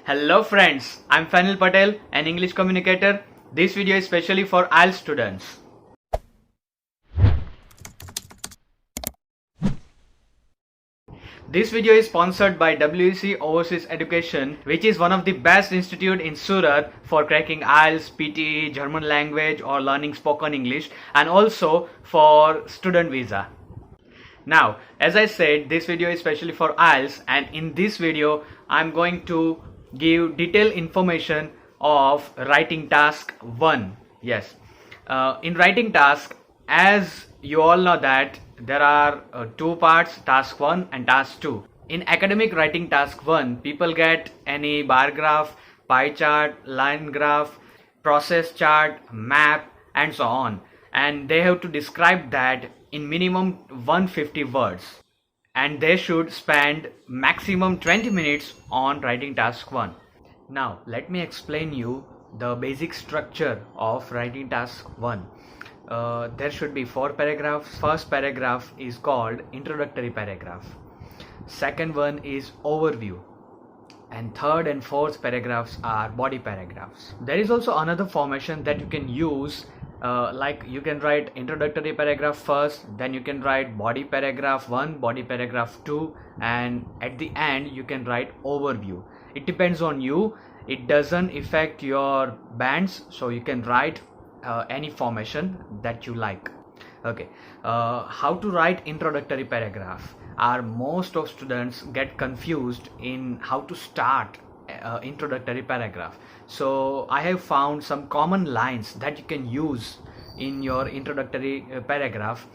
Hello friends, I'm Fenil Patel, an English communicator. This video is specially for IELTS students. This video is sponsored by WEC Overseas Education, which is one of the best institute in Surat for cracking IELTS, PTE, German language or learning spoken English, and also for student visa. Now, as I said, this video is specially for IELTS, and in this video I'm going to give detailed information of writing task 1. Yes, in writing task, as you all know that there are two parts, task 1 and task 2. In academic writing task 1, people get any bar graph, pie chart, line graph, process chart, map and so on, and they have to describe that in minimum 150 words, and they should spend maximum 20 minutes on writing task 1. Now let me explain you the basic structure of writing task 1. There should be 4 paragraphs. First paragraph is called introductory paragraph. Second one is overview, and third and fourth paragraphs are body paragraphs. There is also another formation that you can use, like you can write introductory paragraph first, then you can write body paragraph 1, body paragraph 2, and at the end you can write overview. It depends on you, it doesn't affect your bands, so you can write any formation that you like. Okay, how to write introductory paragraph? Most of students get confused in how to start introductory paragraph. So I have found some common lines that you can use in your introductory paragraph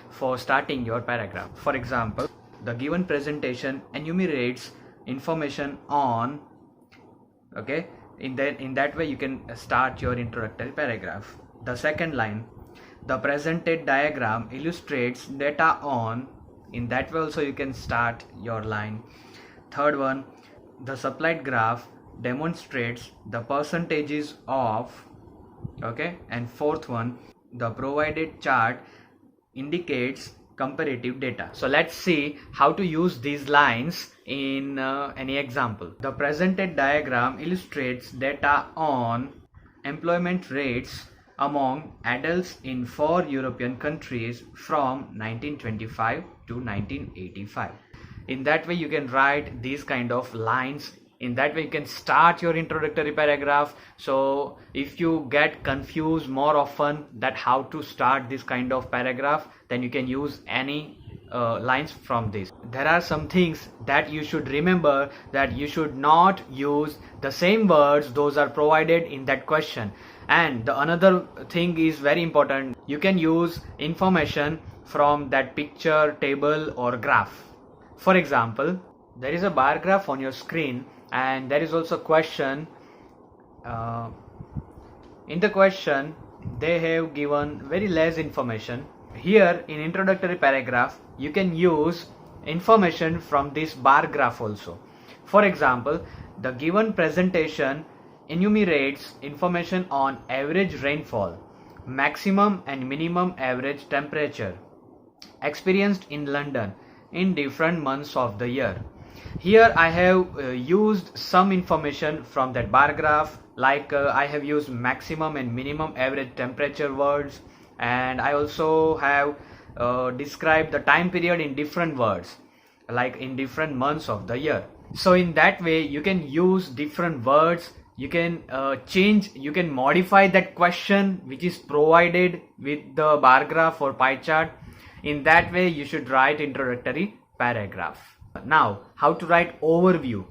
for starting your paragraph. For example, the given presentation enumerates information on, okay, in that way you can start your introductory paragraph. The second line, the presented diagram illustrates data on, in that way also you can start your line. Third one, the supplied graph demonstrates the percentages of, okay, and fourth one, the provided chart indicates comparative data. So let's see how to use these lines in any example. The presented diagram illustrates data on employment rates among adults in 4 European countries from 1925 to 1985. In that way you can write these kind of lines. In that way you can start your introductory paragraph. So if you get confused more often that how to start this kind of paragraph, then you can use any lines from this. There are some things that you should remember, that you should not use the same words those are provided in that question. And the another thing is very important, you can use information from that picture, table or graph. For example, there is a bar graph on your screen and there is also a question. In the question they have given very less information. Here in introductory paragraph you can use information from this bar graph also. For example, the given presentation enumerates information on average rainfall, maximum and minimum average temperature experienced in London in different months of the year. Here I have used some information from that bar graph, like I have used maximum and minimum average temperature words, and I also have described the time period in different words, like in different months of the year. So in that way you can use different words, you can change, you can modify that question which is provided with the bar graph or pie chart. In that way you should write introductory paragraph. Now how to write overview?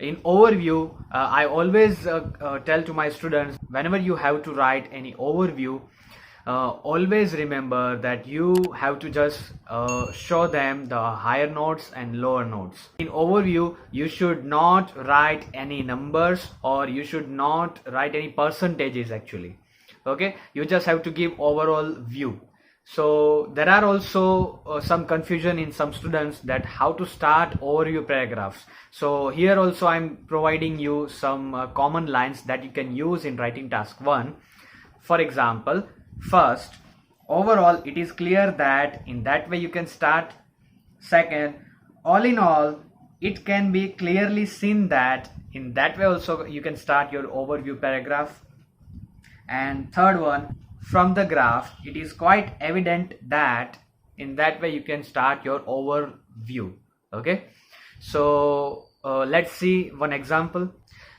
In overview I always tell to my students, whenever you have to write any overview, always remember that you have to just show them the higher notes and lower notes. In overview you should not write any numbers or you should not write any percentages actually. Okay, you just have to give overall view. So there are also some confusion in some students that how to start overview paragraphs. So here also I'm providing you some common lines that you can use in writing task 1. For example, first, overall it is clear that, in that way you can start. Second, all in all, it can be clearly seen that In that way also you can start your overview paragraph. And third one, from the graph it is quite evident that, in that way you can start your overview. Okay, so let's see one example.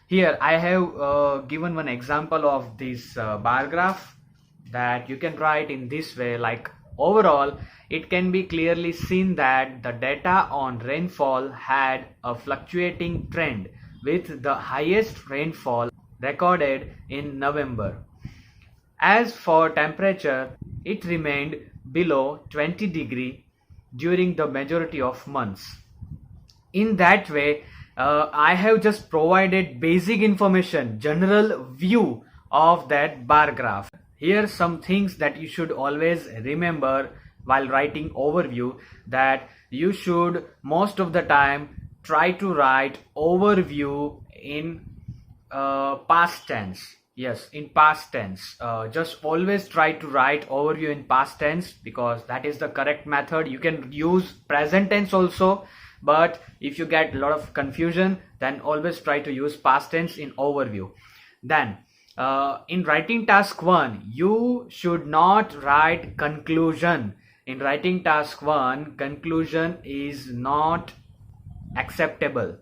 Here I have given one example of this bar graph that you can write in this way, like overall it can be clearly seen that the data on rainfall had a fluctuating trend, with the highest rainfall recorded in November. As for temperature, it remained below 20 during the majority of months. In that way, I have just provided basic information, general view of that bar graph. Here are some things that you should always remember while writing overview, that you should most of the time try to write overview in past tense. Yes, in past tense. Just always try to write overview in past tense, because that is the correct method. You can use present tense also, but if you get a lot of confusion, then always try to use past tense in overview. Then in writing task 1, you should not write conclusion. In writing task 1, conclusion is not acceptable.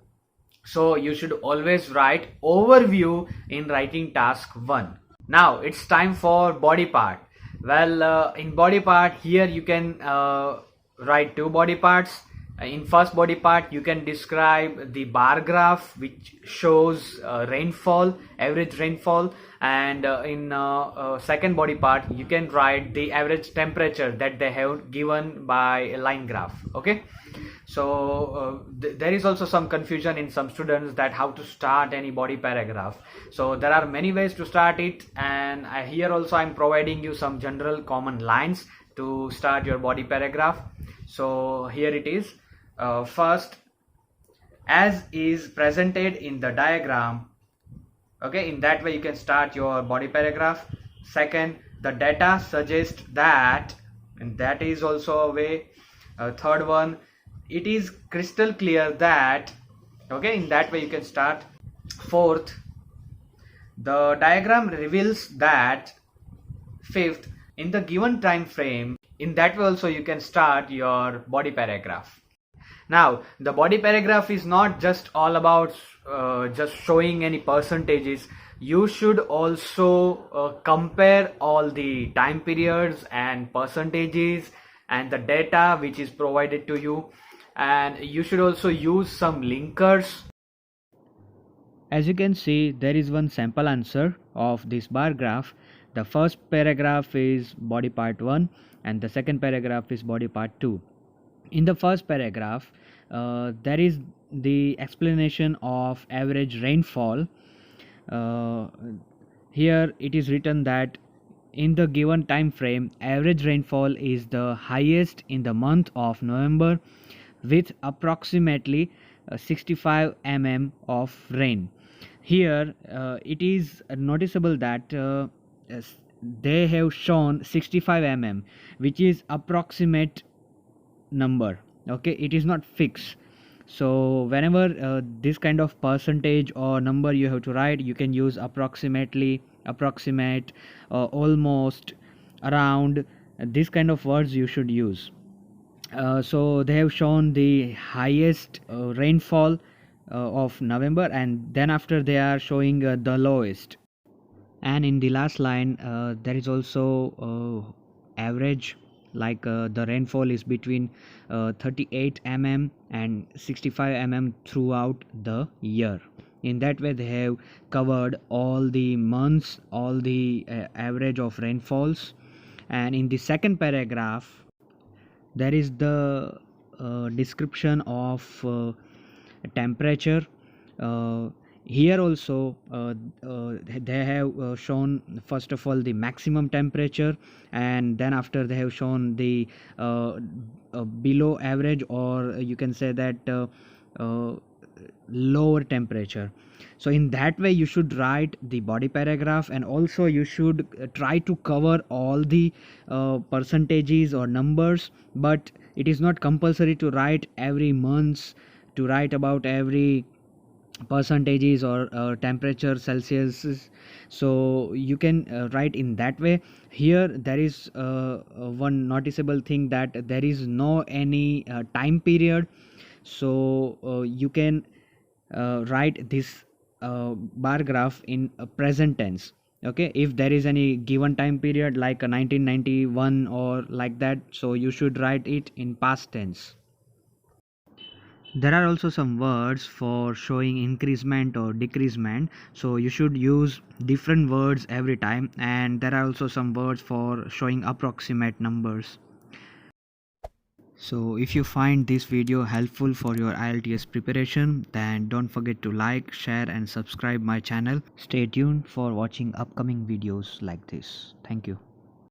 So you should always write overview in writing task 1. Now it's time for body part. Well, in body part, here you can write two body parts. In first body part, you can describe the bar graph which shows rainfall, average rainfall, and in second body part you can write the average temperature that they have given by a line graph. Okay, so there is also some confusion in some students that how to start any body paragraph. So there are many ways to start it, and here also I'm providing you some general common lines to start your body paragraph. So here it is. First, as is presented in the diagram. Okay, in that way you can start your body paragraph. Second, the data suggests that, and that is also a way. Third one, it is crystal clear that. Okay, in that way you can start. Fourth, the diagram reveals that. Fifth, in the given time frame. In that way also you can start your body paragraph. Now the body paragraph is not just all about just showing any percentages. You should also compare all the time periods and percentages and the data which is provided to you, and you should also use some linkers. As you can see, there is one sample answer of this bar graph. The first paragraph is body part 1 and the second paragraph is body part 2. In the first paragraph, there is the explanation of average rainfall. Here it is written that in the given time frame, average rainfall is the highest in the month of November, with approximately 65 mm of rain. Here it is noticeable that they have shown 65 mm, which is approximate number. Okay, it is not fixed. So whenever this kind of percentage or number you have to write, you can use approximately, approximate, almost, around. This kind of words you should use. So they have shown the highest rainfall of November, and then after they are showing the lowest. And in the last line there is also average, like the rainfall is between 38 mm and 65 mm throughout the year. In that way they have covered all the months, all the average of rainfalls. And in the second paragraph there is the description of temperature. Here also they have shown first of all the maximum temperature, and then after they have shown the below average, or you can say that lower temperature. So in that way you should write the body paragraph, and also you should try to cover all the percentages or numbers, but it is not compulsory to write every month, to write about every percentages or temperature Celsius, so you can write in that way. Here there is one noticeable thing, that there is no any time period, so you can write this bar graph in present tense. Okay, if there is any given time period like 1991 or like that, so you should write it in past tense. There are also some words for showing increasement or decreasement, so you should use different words every time, and there are also some words for showing approximate numbers. So if you find this video helpful for your IELTS preparation, then don't forget to like, share and subscribe my channel. Stay tuned for watching upcoming videos like this. Thank you.